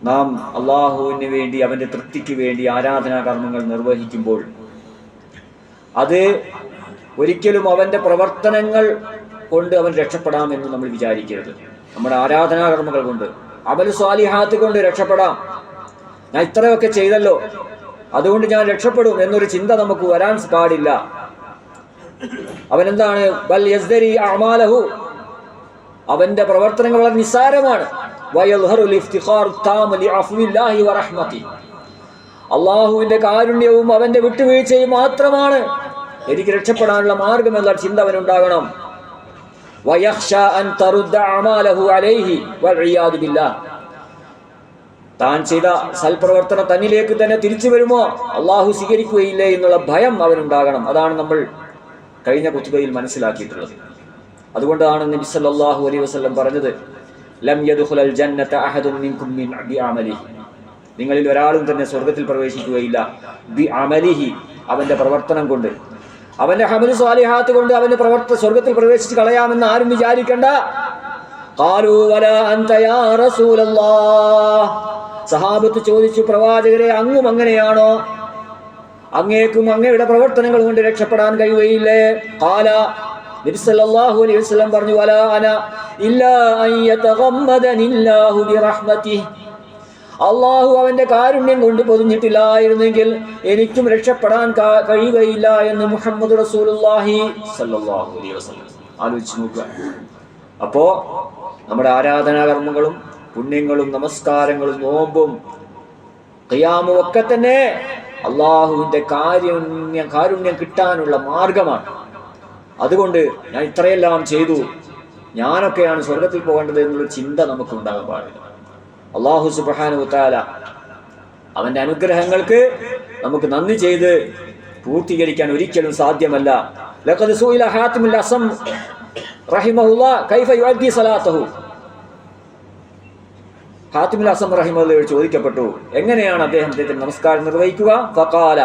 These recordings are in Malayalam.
നാം അള്ളാഹുവിന് വേണ്ടി അവൻ്റെ തൃപ്തിക്ക് വേണ്ടി ആരാധനാ കർമ്മങ്ങൾ നിർവഹിക്കുമ്പോൾ അത് ഒരിക്കലും അവൻ്റെ പ്രവർത്തനങ്ങൾ കൊണ്ട് അവൻ രക്ഷപ്പെടാമെന്ന് നമ്മൾ വിചാരിക്കരുത്. നമ്മുടെ ആരാധനാ കർമ്മങ്ങൾ കൊണ്ട്, അമൽ സ്വാലിഹാത്ത് കൊണ്ട് രക്ഷപ്പെടാം. ഞാൻ ഇത്രയൊക്കെ ചെയ്തല്ലോ, അതുകൊണ്ട് ഞാൻ രക്ഷപ്പെടും എന്നൊരു ചിന്ത നമുക്ക് വരാൻ പാടില്ല. അവനെന്താണ്? ബൽ യസ്ദരി അഅമാലഹു, അവന്റെ പ്രവർത്തനങ്ങൾ വളരെ നിസ്സാരമാണ്. വയൽഹറുൽ ഇഫ്തിഖാറു താമ ലിഅഫ്വില്ലാഹി വറഹ്മതി, അള്ളാഹുവിന്റെ കാരുണ്യവും അവന്റെ വിട്ടുവീഴ്ചയും മാത്രമാണ് എനിക്ക് രക്ഷപ്പെടാനുള്ള മാർഗം എന്നുള്ള ചിന്ത അവനുണ്ടാകണം. വയഖ്ശ അൻ തറുദ്ദ അഅമാലഹു അലൈഹി വൽഇയാദു ബില്ലാഹ്, താൻ ചെയ്ത സൽപ്രവർത്തനം തന്നിലേക്ക് തന്നെ തിരിച്ചു വരുമോ, അള്ളാഹു സ്വീകരിക്കുകയില്ലേ എന്നുള്ള ഭയം അവനുണ്ടാകണം. അതാണ് നമ്മൾ കഴിഞ്ഞ ഖുത്ബയിൽ മനസ്സിലാക്കിയിട്ടുള്ളത്. അതുകൊണ്ടാണ് നബി സല്ലല്ലാഹു അലൈഹി വസല്ലം പറഞ്ഞത്, ലം യദ്ഖുലൽ ജന്നത അഹദുൻ മിൻകും മിൻ ബിഅമലിഹി, നിങ്ങളിൽ ഒരാളും തന്നെ സ്വർഗ്ഗത്തിൽ പ്രവേശിക്കുകയില്ല ബിഅമലിഹി, അവന്റെ പ്രവർത്തനം കൊണ്ട്, അവന്റെ അമൽ സ്വാലിഹാത്ത് കൊണ്ട് അവന്റെ സ്വർഗ്ഗത്തിൽ പ്രവേശിച്ച് കളയാമെന്ന് ആരും വിചാരിക്കണ്ട. ഖാലൂ വലാ അൻത യാ റസൂലല്ലാഹ്, സഹാബത്ത് ചോദിച്ചു, പ്രവാചകരെ അങ്ങും അങ്ങനെയാണോ? അങ്ങേക്കും അങ്ങയുടെ പ്രവർത്തനങ്ങൾ കൊണ്ട് രക്ഷപ്പെടാൻ കഴിയുകയില്ലേ? ഖാല, നബി സല്ലല്ലാഹു അലൈഹി വസല്ലം പറഞ്ഞു, വലാ അന ഇല്ലാ അൻ യതഗമ്മദനില്ലാഹു ബിറഹ്മതിഹി, അള്ളാഹു അവന്റെ കാരുണ്യം കൊണ്ട് പൊതിഞ്ഞിട്ടില്ലായിരുന്നെങ്കിൽ എനിക്കും രക്ഷപ്പെടാൻ കഴിയുകയില്ല എന്ന് മുഹമ്മദ് റസൂലുള്ളാഹി സല്ലല്ലാഹു അലൈഹി വസല്ലം. ആലോചിച്ച് നോക്കുക. അപ്പോ നമ്മുടെ ആരാധനാകർമ്മങ്ങളും പുണ്യങ്ങളും നമസ്കാരങ്ങളും നോമ്പും ഖിയാമും ഒക്കെ തന്നെ അള്ളാഹുവിന്റെ കാരുണ്യം കിട്ടാനുള്ള മാർഗമാണ്. അതുകൊണ്ട് ഞാൻ ഇത്രയെല്ലാം ചെയ്തു, ഞാനൊക്കെയാണ് സ്വർഗത്തിൽ പോകേണ്ടത് എന്നുള്ള ചിന്ത നമുക്ക് ഉണ്ടാകാൻ പാടില്ല. അള്ളാഹു സുബ്ഹാനഹു വ തആല അവന്റെ അനുഗ്രഹങ്ങൾക്ക് നമുക്ക് നന്ദി ചെയ്ത് പൂർത്തീകരിക്കാൻ ഒരിക്കലും സാധ്യമല്ല. ലഖദ് സുഇല ഹാത്തിമുൽ അസം റഹിമഹുല്ലാഹ് കൈഫ യുഅദ്ദി സലാത്തഹു, ഹാത്തിമുൽ അസം റഹിമഹുല്ലാഹ് ചോദിക്കപ്പെട്ടു, എങ്ങനെയാണ് അദ്ദേഹത്തിന്റെ നമസ്കാരം നിർവഹിക്കുക? ഫഖാല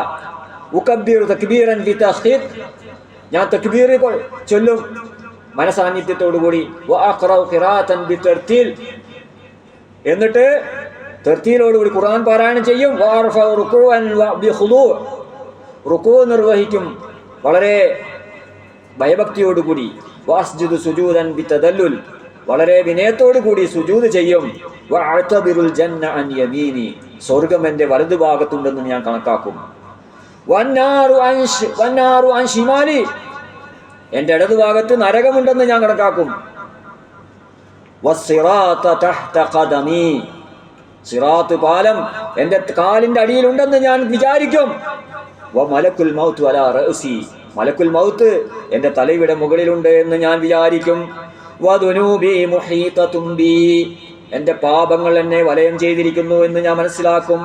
ഉകബ്ബിറു തക്ബീറൻ ബിതഖ്തീർ, ഞാൻ തക്ബീർ ചൊല്ലും മനസാന്നിധ്യത്തോടുകൂടി, വഅഖറഉ ഖിറാഅതൻ ബിതർതീൽ, എന്നിട്ട് തർത്തീലോടുകൂടി ഖുർആൻ പാരായണം ചെയ്യും. വഅർഫഉ റുകൂഅൻ ബിഖുദൂ, റുകൂ നിർവഹിക്കും വളരെ ഭയഭക്തിയോടുകൂടി. വഅസ്ജുദു സുജൂദൻ ബിതദല്ലുൽ, വളരെ വിനയത്തോടുകൂടി സുജൂദ് ചെയ്യും. വഅഅ്തബിറുൽ ജന്ന അൻ യമീനി, സ്വർഗ്ഗം എൻ്റെ വലതുഭാഗത്തുണ്ടെന്ന് ഞാൻ കണക്കാക്കും. വന്നാറു അൻ ശിമാലി, എൻ്റെ ഇടതുഭാഗത്ത് നരകമുണ്ടെന്ന് ഞാൻ കണക്കാക്കും. വസ്സിറാത തഹ്ത ഖദമി, സിറാത്ത് പാലം എൻ്റെ കാലിൻ്റെ അടിയിലുണ്ടെന്ന് ഞാൻ വിചാരിക്കും. വമലക്കുൽ മൗത്ത് അലാ റഅസി, മലക്കുൽ മൗത്ത് എൻ്റെ തലയുടെ മുകളിലുണ്ട് എന്ന് ഞാൻ വിചാരിക്കും. വദുനൂബി മുഹീതതും ബി, എൻ്റെ പാപങ്ങൾ എന്നെ വലയം ചെയ്തിരിക്കുന്നു എന്ന് ഞാൻ മനസ്സിലാക്കും.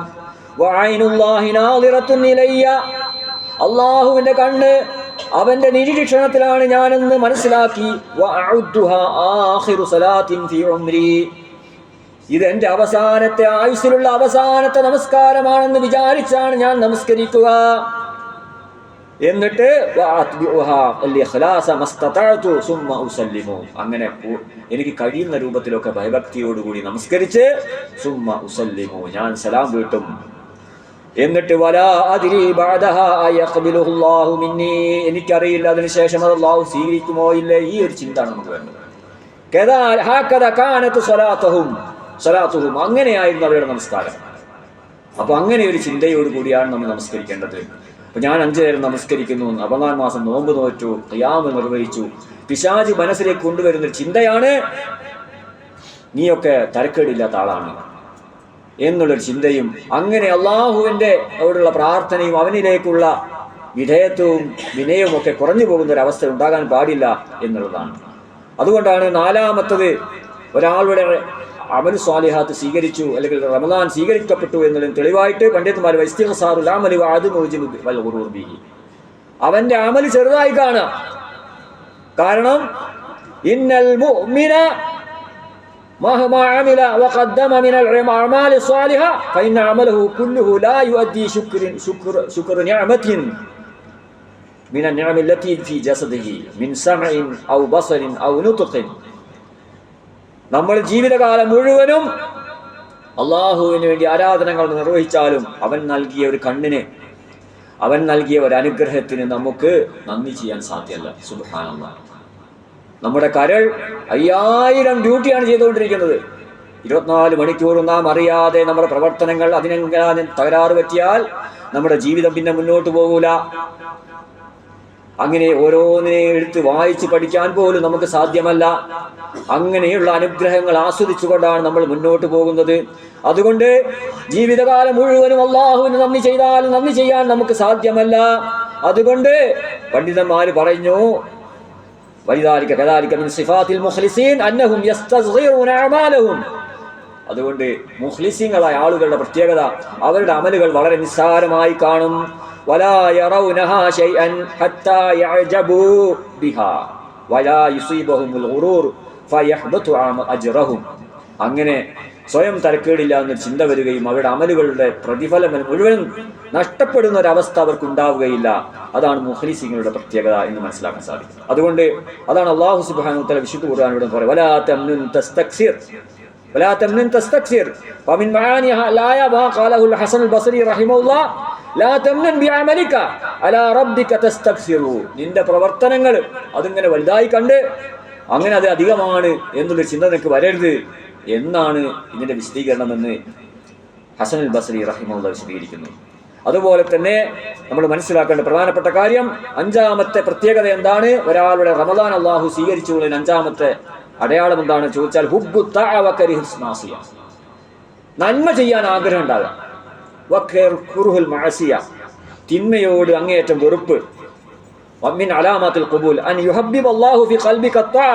വഅൈനുല്ലാഹി നാദിറത്തുൻ ഇലയ്യ, അല്ലാഹുവിൻ്റെ കണ്ണ് അവന്റെ നിരീക്ഷണത്തിലാണ് ഞാനെന്ന് മനസ്സിലാക്കി. വഅഉദ്ദുഹാ ആഖിറു സലാത്തിൻ ഫീ ഉംരി, ഇത് എൻ്റെ അവസാനത്തെ ആയുസ്സിലുള്ള അവസാനത്തെ നമസ്കാരമാണെന്ന് വിചാരിച്ചാണ് ഞാൻ നമസ്കരിക്കുക. എന്നിട്ട് അങ്ങനെ എനിക്ക് കഴിയുന്ന രൂപത്തിലൊക്കെ ഭയഭക്തിയോടുകൂടി നമസ്കരിച്ച് സുമ്മ ഉസല്ലിമു, ഞാൻ സലാം വീട്ടും. എന്നിട്ട് വലാ അദ്രി ബഅദഹാ യഖ്ബിലുഹു അല്ലാഹു മിന്നി, എനിക്കറിയില്ല അതിനുശേഷം അത് അല്ലാഹു സ്വീകരിക്കുമോ ഇല്ലേ. ഈ ഒരു ചിന്തയാണ് നമുക്ക് വേണ്ടത്. കദാ ഹകദ കാനത് സലാത്തുഹും, അങ്ങനെയായിരുന്നു അവരുടെ നമസ്കാരം. അപ്പൊ അങ്ങനെ ഒരു ചിന്തയോട് കൂടിയാണ് നമ്മൾ നമസ്കരിക്കേണ്ടത്. അപ്പൊ ഞാൻ 5 നേരം നമസ്കരിക്കുന്നു, റമദാൻ മാസം നോമ്പ് നോറ്റു, ഖിയാമ് നിർവഹിച്ചു, പിശാച് മനസ്സിലേക്ക് കൊണ്ടുവരുന്ന ചിന്തയാണ് നീയൊക്കെ തരക്കേടില്ലാത്ത ആളാണ് എന്നുള്ളൊരു ചിന്തയും, അങ്ങനെ അള്ളാഹുവിൻ്റെ അവിടെയുള്ള പ്രാർത്ഥനയും അവനിലേക്കുള്ള വിധേയത്വവും വിനയവും ഒക്കെ കുറഞ്ഞു പോകുന്ന ഒരു അവസ്ഥ ഉണ്ടാകാൻ പാടില്ല എന്നുള്ളതാണ്. അതുകൊണ്ടാണ് 4-മത്തത് ഒരാളുടെ അമൽ സ്വാലിഹാത്ത് സ്വീകരിച്ചു അല്ലെങ്കിൽ റമദാൻ സ്വീകരിക്കപ്പെട്ടു എന്നതിന് തെളിവായിട്ട് പണ്ഡിതന്മാർ ഇസ്തിഗ്ഫാറുൽ അമലി വഅദു മുജിബ് വൽ ഗുറൂർ ബിഹി, അവന്റെ അമൽ ചെറുതായി കാണാം. കാരണം ഇന്നൽ മുഅ്മിന മഹ്മാ അമില വഖദ്ദമ മിനൽ അഅമാലി സ്വാലിഹ ഫഇന്ന അമലഹു കുല്ലുഹു ലാ യുഅദ്ദി ശുക്ര നിഅമത്തിൻ മിന നിഅമി അല്ലതി ഫീ ജസദിഹി മിൻ സമഇൻ ഔ ബസറിൻ ഔ നുത്ഖിൻ. നമ്മൾ ജീവിതകാലം മുഴുവനും അള്ളാഹുവിന് വേണ്ടി ആരാധനകൾ നിർവഹിച്ചാലും അവൻ നൽകിയ ഒരു കണ്ണിന്, അവൻ നൽകിയ ഒരു അനുഗ്രഹത്തിന് നമുക്ക് നന്ദി ചെയ്യാൻ സാധ്യമല്ല. സുബ്ഹാനല്ലാഹ്. നമ്മുടെ കരൾ 5000 ഡ്യൂട്ടിയാണ് ചെയ്തുകൊണ്ടിരിക്കുന്നത്. 24 മണിക്കൂറും നാം അറിയാതെ നമ്മുടെ പ്രവർത്തനങ്ങൾ അതിനെങ്ങനെ തകരാറ് പറ്റിയാൽ നമ്മുടെ ജീവിതം പിന്നെ മുന്നോട്ട് പോകൂല. അങ്ങനെ ഓരോന്നിനെ എടുത്ത് വായിച്ച് പഠിക്കാൻ പോലും നമുക്ക് സാധ്യമല്ല. അങ്ങനെയുള്ള അനുഗ്രഹങ്ങൾ ആസ്വദിച്ചുകൊണ്ടാണ് നമ്മൾ മുന്നോട്ട് പോകുന്നത്. അതുകൊണ്ട് ജീവിതകാലം മുഴുവനും അള്ളാഹുവിന് നന്ദി ചെയ്താലും നന്ദി ചെയ്യാൻ നമുക്ക് സാധ്യമല്ല. അതുകൊണ്ട് പണ്ഡിതന്മാർ പറഞ്ഞു, വലിദാലിക കദാലിക മിൻ സിഫാത്തിൽ മുഖ്ലിസീൻ അന്നഹും യസ്തസ്ഗിറൂന അഅമാലഹും. അതുകൊണ്ട് മുഖ്ലിസീങ്ങളായ ആളുകളുടെ പ്രത്യേകത, അവരുടെ അമലുകൾ വളരെ നിസ്സാരമായി കാണും. വലാ യറൗനഹാ ശൈഅൻ ഹത്താ യഅജബൂ ബിഹാ വലാ യുസീബഹുൽ ഗുറൂർ ഫയഹ്ബതു അജ്റഹും. അങ്ങനെ സ്വയം തരക്കേടില്ല എന്നൊരു ചിന്ത വരികയും അവരുടെ അമലുകളുടെ പ്രതിഫലം മുഴുവൻ നഷ്ടപ്പെടുന്ന ഒരവസ്ഥ അവർക്ക് ഉണ്ടാവുകയില്ല. അതാണ് മുഖ്ലിസീങ്ങളുടെ പ്രത്യേകത എന്ന് മനസ്സിലാക്കാൻ സാധിക്കും. അതുകൊണ്ട് അതാണ് അല്ലാഹു സുബ്ഹാനഹു വ തആല വിശുദ്ധ ഖുർആനിലൂടെ പറയുന്നത്, വലാ തംനുൻ തസ്തക്സിർ വലാ തംനുൻ തസ്തക്സിർ. വമിൻ മആനിഹ ലായ മാ ഖാലഹു ഹസൻ ബസ്രി റഹിമഹുല്ലാ, ലാ തംനുൻ ബിഅമലിക അലാ റബ്ബിക തസ്തക്സിറു. നിന്റെ പ്രവർത്തനങ്ങൾ അതിങ്ങനെ വലുതായി കണ്ട് അങ്ങനെ അത് അധികമാണ് എന്നുള്ളൊരു ചിന്ത നിനക്ക് വരരുത് എന്നാണ് ഇതിന്റെ വിശദീകരണമെന്ന് ഹസൻ അൽ ബസ്രി റഹിമഹുല്ലാ വിശദീകരിക്കുന്നു. അതുപോലെ തന്നെ നമ്മൾ മനസ്സിലാക്കേണ്ട പ്രധാനപ്പെട്ട കാര്യം, 5ാമത്തെ പ്രത്യേകത എന്താണ്? ഒരാളുടെ റമദാൻ അള്ളാഹു സ്വീകരിച്ചുകൊള്ളുന്ന 5ാമത്തെ അടയാളം എന്താണ് ചോദിച്ചാൽ, ഹുബ്ബു തഅ വ കരിഹുൽ മാസിയ. നന്മ ചെയ്യാൻ ആഗ്രഹം ഉണ്ടാകുക. വഖറുൽ മഅസിയ, തിന്മയോട് അങ്ങേയറ്റം വെറുപ്പ്. വമിൻ അലാമാത്തിൽ ഖുബൂൽ അൻ യുഹബ്ബിബ അല്ലാഹു ഫി ഖൽബിക തഅ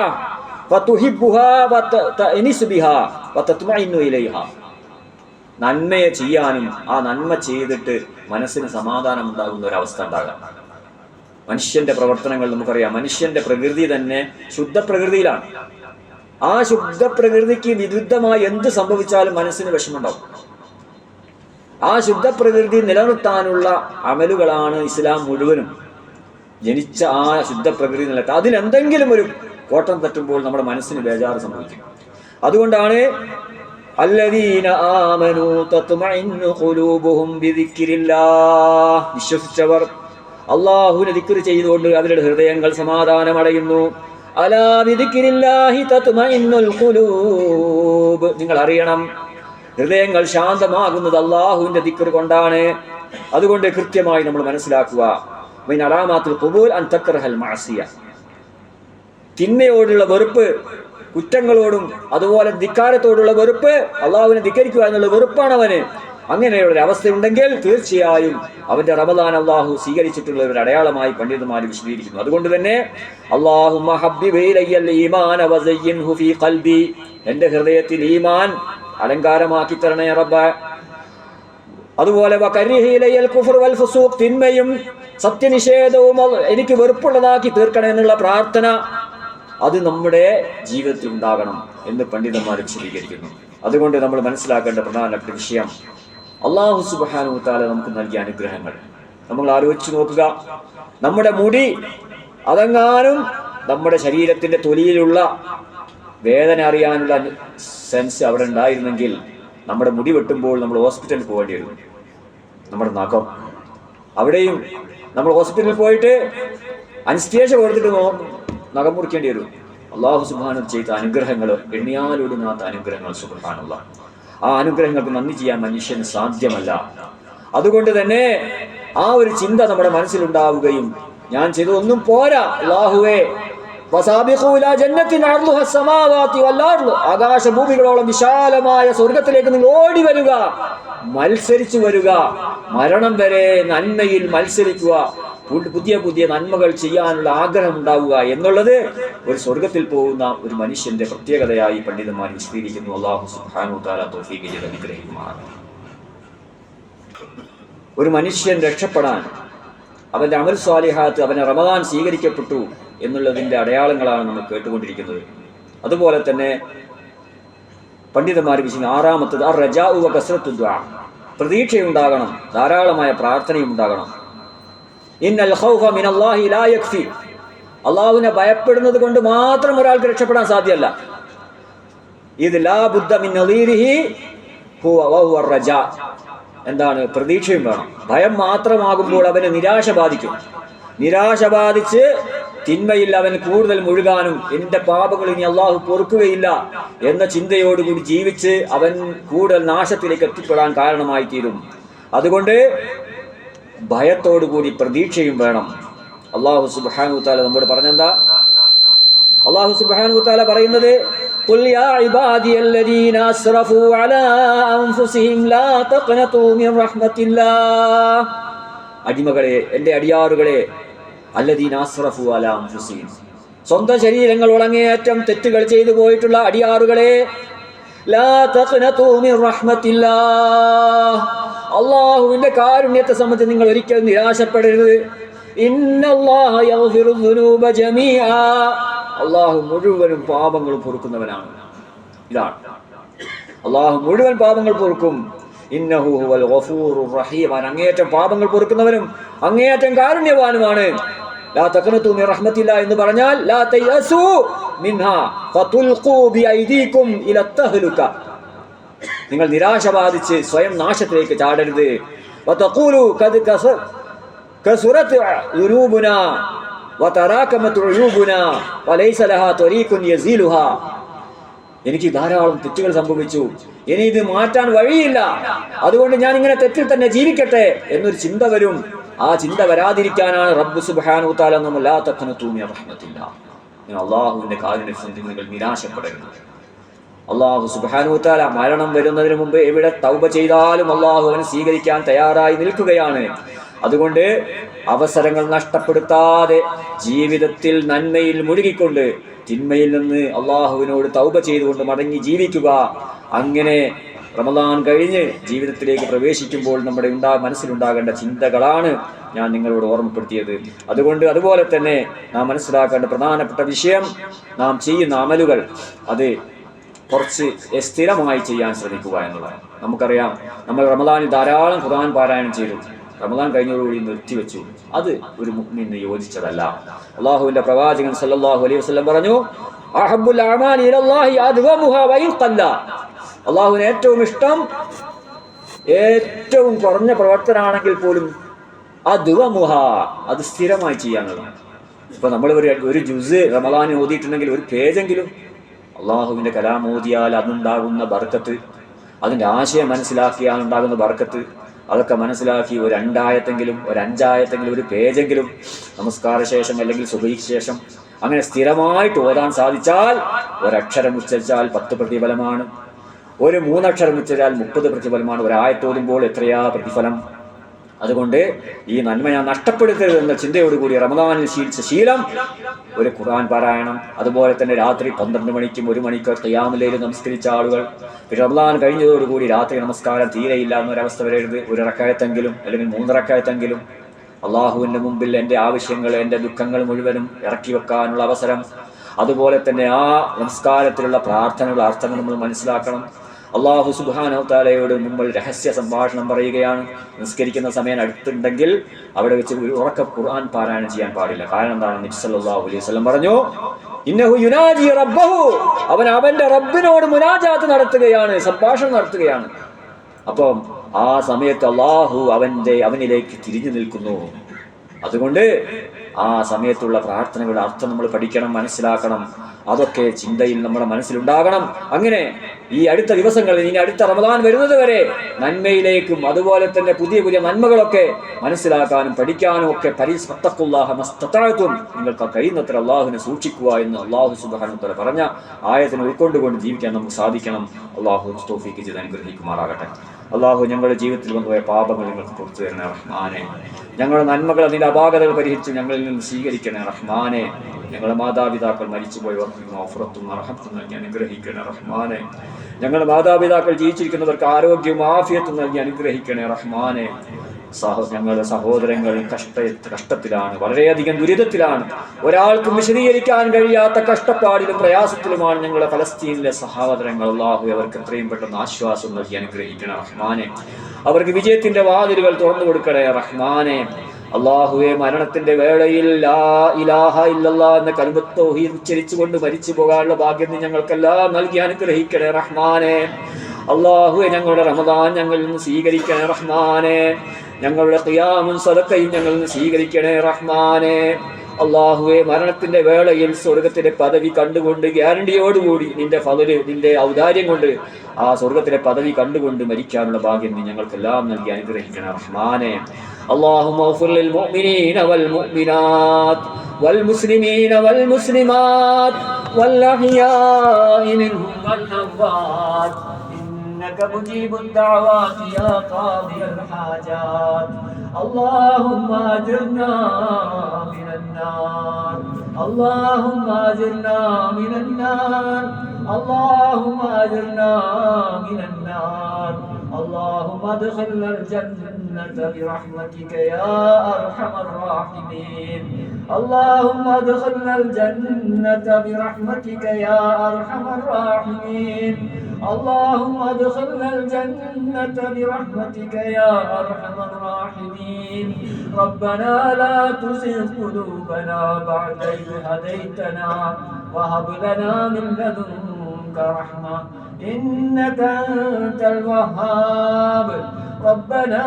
ഫതുഹിബ്ബുഹാ വതഅനിസ് ബിഹാ വതത്മഇന്നു ഇലൈഹാ. നന്മയെ ചെയ്യാനും ആ നന്മ ചെയ്തിട്ട് മനസ്സിന് സമാധാനം ഉണ്ടാകുന്ന ഒരവസ്ഥ ഉണ്ടാകാം. മനുഷ്യന്റെ പ്രവർത്തനങ്ങൾ നമുക്കറിയാം, മനുഷ്യന്റെ പ്രകൃതി തന്നെ ശുദ്ധ പ്രകൃതിയിലാണ്. ആ ശുദ്ധ പ്രകൃതിക്ക് വിരുദ്ധമായി എന്ത് സംഭവിച്ചാലും മനസ്സിന് വിഷമമുണ്ടാവും. ആ ശുദ്ധ പ്രകൃതി നിലനിർത്താനുള്ള അമലുകളാണ് ഇസ്ലാം മുഴുവനും. ജനിച്ച ആ ശുദ്ധ പ്രകൃതി നിലനിർത്താൻ അതിലെന്തെങ്കിലും ഒരു കോട്ടം തട്ടുമ്പോൾ നമ്മുടെ മനസ്സിന് ബേജാറ് സംഭവിക്കും. അതുകൊണ്ടാണ് അല്ലദീന ആമനൂ തത്മഇന്നു ഖുലൂബുഹും ബിദിക്രില്ലാഹ്, വിശ്വസിച്ചവർ അല്ലാഹുവിനെ ദിക്ർ ചെയ്തുകൊണ്ട് അവരുടെ ഹൃദയങ്ങൾ സമാധാനമടയുന്നു. അലാ ബിദിക്രില്ലാഹി തത്മഇന്നുൽ ഖുലൂബ്. നിങ്ങൾ അറിയണം, ഹൃദയങ്ങൾ ശാന്തമാകുന്നത് അല്ലാഹുവിന്റെ ദിക്ർ കൊണ്ടാണ്. അതുകൊണ്ട് കൃത്യമായി നമ്മൾ മനസ്സിലാക്കുക, മിൻ അലാമാത്തുൽ ഖുബൂൽ അൻ തക്റഹൽ മഅസിയ. തിന്മയോടുള്ള വെറുപ്പ്, കുറ്റങ്ങളോടും അതുപോലെ ധിക്കാരത്തോടുള്ള വെറുപ്പ്, അള്ളാഹുവിനെ ധിക്കരിക്കുക എന്നുള്ള വെറുപ്പാണ് അവന്. അങ്ങനെയുള്ള ഒരു അവസ്ഥയുണ്ടെങ്കിൽ തീർച്ചയായും അവന്റെ റമദാൻ അള്ളാഹു സ്വീകരിച്ചിട്ടുള്ള ഒരു അടയാളമായി പണ്ഡിതന്മാർ വിശദീകരിക്കുന്നു. അതുകൊണ്ട് തന്നെ അല്ലാഹുമ്മ ഹബ്ബിബ് ഇലയ്യൽ ഈമാന വസയ്യിൻഹു ഫീ ഖൽബി, എന്റെ ഹൃദയത്തിൽ ഈമാൻ അലങ്കാരമാക്കി തരണേ റബ്ബേ. അതുപോലെ വകരിഹി ഇലയ്യൽ കുഫ്ർ വൽ ഫുസൂഖ്, തിന്മയും സത്യനിഷേധവും എനിക്ക് വെറുപ്പുള്ളതാക്കി തീർക്കണേ എന്നുള്ള പ്രാർത്ഥന അത് നമ്മുടെ ജീവിതത്തിൽ ഉണ്ടാകണം എന്ന് പണ്ഡിതന്മാർ വിശദീകരിക്കുന്നു. അതുകൊണ്ട് നമ്മൾ മനസ്സിലാക്കേണ്ട പ്രധാനപ്പെട്ട വിഷയം, അല്ലാഹു സുബ്ഹാനഹു വ തആല നമുക്ക് നൽകിയ അനുഗ്രഹങ്ങൾ നമ്മൾ ആലോചിച്ച് നോക്കുക. നമ്മുടെ മുടി അതെങ്ങാനും നമ്മുടെ ശരീരത്തിന്റെ തൊലിയിലുള്ള വേദന അറിയാനുള്ള സെൻസ് അവിടെ ഉണ്ടായിരുന്നെങ്കിൽ നമ്മുടെ മുടി വെട്ടുമ്പോൾ നമ്മൾ ഹോസ്പിറ്റലിൽ പോകേണ്ടി വരും. നമ്മുടെ നഖം അവിടെയും നമ്മൾ ഹോസ്പിറ്റലിൽ പോയിട്ട് അനസ്തേഷ്യ കൊടുത്തിട്ട് നഖം മുറിക്കേണ്ടി വരും. അല്ലാഹു സുബ്ഹാനഹു ചെയ്ത അനുഗ്രഹങ്ങൾ, എണ്ണിയാലൊടുങ്ങാത്ത അനുഗ്രഹങ്ങൾ സുബ്ഹാനല്ലാഹ്. ആ അനുഗ്രഹങ്ങൾക്ക് നന്ദി ചെയ്യാൻ മനുഷ്യന് സാധ്യമല്ല. അതുകൊണ്ട് തന്നെ ആ ഒരു ചിന്ത നമ്മുടെ മനസ്സിലുണ്ടാവുകയും, ഞാൻ ചെയ്തതൊന്നും പോരാ അല്ലാഹുവേ, ആകാശഭൂമികളോളം വിശാലമായ സ്വർഗത്തിലേക്ക് നിങ്ങൾ ഓടി വരിക, മത്സരിച്ചു വരിക, മരണം വരെ നന്മയിൽ മത്സരിക്കുക, പുതിയ പുതിയ നന്മകൾ ചെയ്യാനുള്ള ആഗ്രഹം ഉണ്ടാവുക എന്നുള്ളത് ഒരു സ്വർഗത്തിൽ പോകുന്ന ഒരു മനുഷ്യന്റെ പ്രത്യേകതയായി പണ്ഡിതന്മാർ വിശദീകരിക്കുന്നു. അല്ലാഹു സുബ്ഹാനഹു വ തആല തൗഫീഖ് ചെയ്ത് അനുഗ്രഹിക്കുമാറാകട്ടെ. ഒരു മനുഷ്യൻ രക്ഷപ്പെടാൻ അവന്റെ അമൽ സ്വാലിഹാത്ത്, അവന്റെ റമദാൻ സ്വീകരിക്കപ്പെട്ടു എന്നുള്ളതിന്റെ അടയാളങ്ങളാണ് നമ്മൾ കേട്ടുകൊണ്ടിരിക്കുന്നത്. അതുപോലെ തന്നെ പണ്ഡിതന്മാർ വിശദീകരിക്കുന്നു. 6ാമത്തത് അർ-റജാഉ വ കസ്റത്തു ദുആ, പ്രതീക്ഷയുണ്ടാകണം, ധാരാളമായ പ്രാർത്ഥനയും ഉണ്ടാകണം. ഇന്നൽ ഖൗഫ മിനല്ലാഹി ലാ യക്ഫി, അല്ലാഹുവിനെ ഭയപ്പെടുന്നത് കൊണ്ട് മാത്രം ഒരാൾക്ക് രക്ഷപ്പെടാൻ സാധ്യമല്ല. ഇത് ലാ ബുദ്ദ മിൻ നദീരിഹി എന്താണ്? പ്രതീക്ഷയും വേണം. ഭയം മാത്രമാകുമ്പോൾ അവന് നിരാശ ബാധിക്കും. നിരാശ ബാധിച്ച് തിന്മയിൽ അവൻ കൂടുതൽ മുഴുകാനും എന്റെ പാപങ്ങൾ ഇനി അള്ളാഹു പൊറുക്കുകയില്ല എന്ന ചിന്തയോടുകൂടി ജീവിച്ച് അവൻ കൂടുതൽ നാശത്തിലേക്ക് എത്തിപ്പെടാൻ കാരണമായി തീരും. അതുകൊണ്ട് ഭയത്തോടുകൂടി പ്രതീക്ഷയും വേണം. അള്ളാഹു സുബ്ഹാനഹു വ തആല നമ്മോട് പറഞ്ഞെന്താ? അള്ളാഹു സുബ്ഹാനഹു വ തആല പറയുന്നത്, ഖുൽ യാ ഇബാദിയല്ലദീന അസ്റഫൂ അലാ അൻഫുസിഹിം ലാ തഖ്നതൂ മിൻ റഹ്മത്തില്ലാഹ്. അടിമകളെ, എൻ്റെ അടിയാറുകളെ, അല്ലദീന അസ്റഫൂ അലാ അൻഫുസിഹിം, സ്വന്തം ശരീരങ്ങൾ അങ്ങേയറ്റം തെറ്റുകൾ ചെയ്തു പോയിട്ടുള്ള അടിയാറുകളെ, ലാ തഖ്നതൂ മിൻ റഹ്മത്തില്ലാഹ്, അല്ലാഹുവിന്റെ കാരുണ്യത്തെ സംബന്ധിച്ച് നിങ്ങൾ ഒരിക്കലും നിരാശപ്പെടരുത്. ഇന്നല്ലാഹ യഗ്ഫിറു ദുനൂബ ജമീഅ, അല്ലാഹു മുഴുവനും പാപങ്ങൾ പൊറുക്കുന്നവനാണ്. ഇതാണ്, അല്ലാഹു മുഴുവൻ പാപങ്ങൾ പൊറുക്കും. ഇന്നഹു ഹുവൽ ഗഫൂറുർ റഹീം, അങ്ങേയറ്റം പാപങ്ങൾ പൊറുക്കുന്നവനും അങ്ങേയറ്റം കാരുണ്യവാനുമാണ്. ലാ തഖ്നതു മിൻ റഹ്മത്തില്ലാ എന്ന് പറഞ്ഞാൽ ലാ തയസു മിൻഹാ ഫതുൽഖൂ ബിഐദീകും ഇലാ തഹ്ലുക, നിങ്ങൾ നിരാശ ബാധിച്ച് സ്വയം നാശത്തിലേക്ക് ചാടരുത്. വതഖൂലു ഖദ് കസുറത് ദുനൂബുനാ വതറാകമത് ഉയൂബുനാ വലൈസ ലഹാ ത്വരീഖുൻ യസീലുഹാ, എനിക്ക് ധാരാളം തെറ്റുകൾ സംഭവിച്ചു, ഇനി ഇത് മാറ്റാൻ വഴിയില്ല, അതുകൊണ്ട് ഞാൻ ഇങ്ങനെ തെറ്റിൽ തന്നെ ജീവിക്കട്ടെ എന്നൊരു ചിന്ത വരും. ആ ചിന്ത വരാതിരിക്കാനാണ് റബ്ബ് സുബ്ഹാനഹു വ തആല നമ്മ ലാ തഖ്നതു മിൻ റഹ്മത്തില്ലാ, അല്ലാഹുവിന്റെ കാരുണ്യത്തിൽ നിങ്ങൾ നിരാശപ്പെടരുത്. അല്ലാഹു സുബ്ഹാനഹു വ തആല മരണം വരുന്നതിന് മുമ്പ് എവിടെ തൗബ ചെയ്താലും അല്ലാഹു അവനെ സ്വീകരിക്കാൻ തയ്യാറായി നിൽക്കുകയാണ്. അതുകൊണ്ട് അവസരങ്ങൾ നഷ്ടപ്പെടുത്താതെ ജീവിതത്തിൽ നന്മയിൽ മുഴുകിക്കൊണ്ട് തിന്മയിൽ നിന്ന് അള്ളാഹുവിനോട് തൗബ ചെയ്തുകൊണ്ട് മടങ്ങി ജീവിക്കുക. അങ്ങനെ റമദാൻ കഴിഞ്ഞ് ജീവിതത്തിലേക്ക് പ്രവേശിക്കുമ്പോൾ നമ്മുടെ മനസ്സിലുണ്ടാകേണ്ട ചിന്തകളാണ് ഞാൻ നിങ്ങളോട് ഓർമ്മപ്പെടുത്തിയത്. അതുപോലെ തന്നെ നാം മനസ്സിലാക്കേണ്ട പ്രധാനപ്പെട്ട വിഷയം, നാം ചെയ്യുന്ന അമലുകൾ അത് കുറച്ച് സ്ഥിരമായി ചെയ്യാൻ ശ്രമിക്കുക എന്നുള്ളതാണ്. നമുക്കറിയാം, നമ്മൾ റമദാനിൽ ധാരാളം ഖുർആൻ പാരായണം ചെയ്തു, റമദാൻ കഴിഞ്ഞതോടുകൂടി നിർത്തിവെച്ചു. അത് ഒരു മുഅ്മിനിന് യോജിച്ചതല്ല. അല്ലാഹുവിന്റെ പ്രവാചകൻ സല്ലല്ലാഹു അലൈഹി വസല്ലം പറഞ്ഞു, അഹബ്ബുൽ അഅമാലി ഇലല്ലാഹി അദ്വമുഹാ വഇൻ ഖല്ല, അല്ലാഹുവിന് ഏറ്റവും ഇഷ്ടം ഏറ്റവും കുറഞ്ഞ പ്രവർത്തനമാണെങ്കിൽ പോലും അദ്വമുഹാ, അത് സ്ഥിരമായി ചെയ്യാനുള്ളതാണ്. ഇപ്പൊ നമ്മൾ ഒരു ജുസ് റമദാനിൽ ഓതിയിട്ടുണ്ടെങ്കിൽ ഒരു പേജെങ്കിലും അള്ളാഹുവിന്റെ കലാം ഓതിയാൽ അതുണ്ടാകുന്ന ബർക്കത്ത്, അതിന്റെ ആശയം മനസ്സിലാക്കിയാൽ ഉണ്ടാകുന്ന ബർക്കത്ത്, അതൊക്കെ മനസ്സിലാക്കി ഒരു 2 ആയത്തെങ്കിലും ഒരു 5 ആയത്തെങ്കിലും ഒരു പേജെങ്കിലും നമസ്കാര ശേഷം അല്ലെങ്കിൽ സുബഹിക്ക് ശേഷം അങ്ങനെ സ്ഥിരമായിട്ട് ഓതാൻ സാധിച്ചാൽ, ഒരക്ഷരം ഉച്ചരിച്ചാൽ 10 പ്രതിഫലമാണ്, ഒരു 3 അക്ഷരം ഉച്ചരിച്ചാൽ 30 പ്രതിഫലമാണ്. ഒരായത്തോതുമ്പോൾ എത്രയാ പ്രതിഫലം. അതുകൊണ്ട് ഈ നന്മ ഞാൻ നഷ്ടപ്പെടുത്തരുത് എന്ന ചിന്തയോടുകൂടി റമദാനിൽ ശീലിച്ച ശീലം ഒരു ഖുർആൻ പാരായണം, അതുപോലെ തന്നെ രാത്രി 12 മണിക്കും 1 മണിക്കും ഖിയാമുൽ ലൈൽ നമസ്കരിച്ച ആളുകൾ റമദാൻ കഴിഞ്ഞതോടുകൂടി രാത്രി നമസ്കാരം തീരെയില്ല എന്നൊരവസ്ഥ വരരുത്. 1 റക്അത്തെങ്കിലും അല്ലെങ്കിൽ 3 റക്അത്തെങ്കിലും അള്ളാഹുവിന്റെ മുമ്പിൽ എൻ്റെ ആവശ്യങ്ങൾ, എൻ്റെ ദുഃഖങ്ങൾ മുഴുവനും ഇറക്കി വെക്കാനുള്ള അവസരം. അതുപോലെ തന്നെ ആ നമസ്കാരത്തിലുള്ള പ്രാർത്ഥനകളുടെ അർത്ഥങ്ങൾ നമ്മൾ മനസ്സിലാക്കണം. അള്ളാഹു സുബ്ഹാനഹു തആലയോട് മുമ്പ് രഹസ്യ സംഭാഷണം പറയുകയാണ്. നിസ്കരിക്കുന്ന സമയം അടുത്തുണ്ടെങ്കിൽ അവിടെ വെച്ച് ഒരു ഉറക്ക ഖുർആൻ പാരായണം ചെയ്യാൻ പാടില്ല. കാരണം എന്താണ്? നബി സല്ലല്ലാഹു അലൈഹി വസല്ലം പറഞ്ഞു, ഇന്നഹു യുനാജി റബ്ബഹു, അവൻ അവന്റെ റബ്ബിനോട് മുനാജാത്ത് നടത്തുകയാണ്, സംഭാഷണം നടത്തുകയാണ്. അപ്പം ആ സമയത്ത് അള്ളാഹു അവനിലേക്ക് തിരിഞ്ഞു നിൽക്കുന്നു. അതുകൊണ്ട് ആ സമയത്തുള്ള പ്രാർത്ഥനകളുടെ അർത്ഥം നമ്മൾ പഠിക്കണം, മനസ്സിലാക്കണം. അതൊക്കെ ചിന്തയിൽ നമ്മുടെ മനസ്സിലുണ്ടാകണം. അങ്ങനെ ഈ അടുത്ത ദിവസങ്ങളിൽ, ഇനി അടുത്ത റമദാൻ വരുന്നത് വരെ നന്മയിലേക്കും അതുപോലെ തന്നെ പുതിയ പുതിയ നന്മകളൊക്കെ മനസ്സിലാക്കാനും പഠിക്കാനും ഒക്കെ നിങ്ങൾക്ക് കഴിയുന്നത്ര അള്ളാഹുവിനെ സൂക്ഷിക്കുക എന്ന് അള്ളാഹു സുബ്ഹാനഹു വ തആല പറഞ്ഞ ആയത്തിനെ ഉൾക്കൊണ്ടുകൊണ്ട് ജീവിക്കാൻ നമുക്ക് സാധിക്കണം. അള്ളാഹു തൗഫീഖ് ചെയ്ത് അനുഗ്രഹിക്കുമാറാകട്ടെ. അള്ളാഹു ഞങ്ങളുടെ ജീവിതത്തിൽ വന്നുപോയ പാപങ്ങൾ നിങ്ങൾക്ക് പുറത്തു തരണേ റഹ്മാനെ. ഞങ്ങളുടെ നന്മകൾ, അതിൻ്റെ അപാകതകൾ പരിഹരിച്ച് ഞങ്ങളിൽ നിന്ന് സ്വീകരിക്കണേ റഹ്മാനെ. ഞങ്ങളുടെ മാതാപിതാക്കൾ മരിച്ചുപോയവർക്ക് മഗ്ഫിറത്തും റഹ്മത്തും നൽകി അനുഗ്രഹിക്കണേ റഹ്മാനെ. ഞങ്ങളുടെ മാതാപിതാക്കൾ ജീവിച്ചിരിക്കുന്നവർക്ക് ആരോഗ്യവും ആഫിയത്തും നൽകി അനുഗ്രഹിക്കണേ റഹ്മാനെ. ഞങ്ങളുടെ സഹോദരങ്ങൾ കഷ്ടത്തിലാണ്, വളരെയധികം ദുരിതത്തിലാണ്, ഒരാൾക്കും വിശദീകരിക്കാൻ കഴിയാത്ത കഷ്ടപ്പാടിലും പ്രയാസത്തിലുമാണ് ഞങ്ങളുടെ ഫലസ്തീനിലെ സഹോദരങ്ങൾ. അല്ലാഹു അവർക്ക് എത്രയും പെട്ടെന്ന് ആശ്വാസം നൽകി അനുഗ്രഹിക്കണേ റഹ്മാനെ. അവർക്ക് വിജയത്തിന്റെ വാതിലുകൾ തുറന്നു കൊടുക്കണേ റഹ്മാനെ. അല്ലാഹുവേ, മരണത്തിന്റെ വേളയിൽ ലാ ഇലാഹ ഇല്ലല്ലാഹ് എന്ന കലിമത്ത് തൗഹീദ് ഉച്ചരിച്ചുകൊണ്ട് മരിച്ചു പോകാനുള്ള ഭാഗ്യം ഞങ്ങൾക്കെല്ലാം നൽകി അനുഗ്രഹിക്കണേ റഹ്മാനെ. അല്ലാഹുവേ ഞങ്ങളുടെ റമദാൻ ഞങ്ങളിൽ നിന്ന് സ്വീകരിക്കണേ റഹ്മാനെ. ഞങ്ങളുടെ ഖിയാമും സദഖയും ഞങ്ങളിൽ നിന്ന് സ്വീകരിക്കണേ റഹ്മാനെ. അല്ലാഹുവേ മരണത്തിന്റെ വേളയിൽ സ്വർഗത്തിലെ പദവി കണ്ടുകൊണ്ട് ഗ്യാരണ്ടിയോടുകൂടി നിന്റെ ഫളല് നിന്റെ ഔദാര്യം കൊണ്ട് ആ സ്വർഗത്തിലെ പദവി കണ്ടുകൊണ്ട് മരിക്കാനുള്ള ഭാഗ്യം നീ ഞങ്ങൾക്കെല്ലാം നൽകി അനുഗ്രഹിക്കണേ റഹ്മാനെ. اللهم اغفر للمؤمنين والمؤمنات والمسلمين والمسلمات والأحياء منهم والأموات إنك مجيب الدعوات يا قاضي الحاجات. اللهم أجرنا من النار اللهم أجرنا من النار اللهم أجرنا من النار. اللهم ادخلنا الجنة برحمتك يا أرحم الراحمين. اللهم ادخلنا الجنة برحمتك يا أرحم الراحمين. اللهم ادخلنا الجنة برحمتك يا أرحم الراحمين. ربنا لا تزغ قلوبنا بعد إذ هديتنا وهب لنا من لدنك رحمة إنك أنت الوهاب. ربنا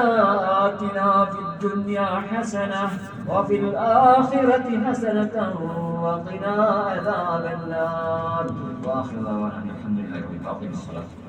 آتنا في الدنيا حسنة وفي الآخرة حسنة وقنا عذاب النار. وآخر دعوانا الحمد لله رب العالمين.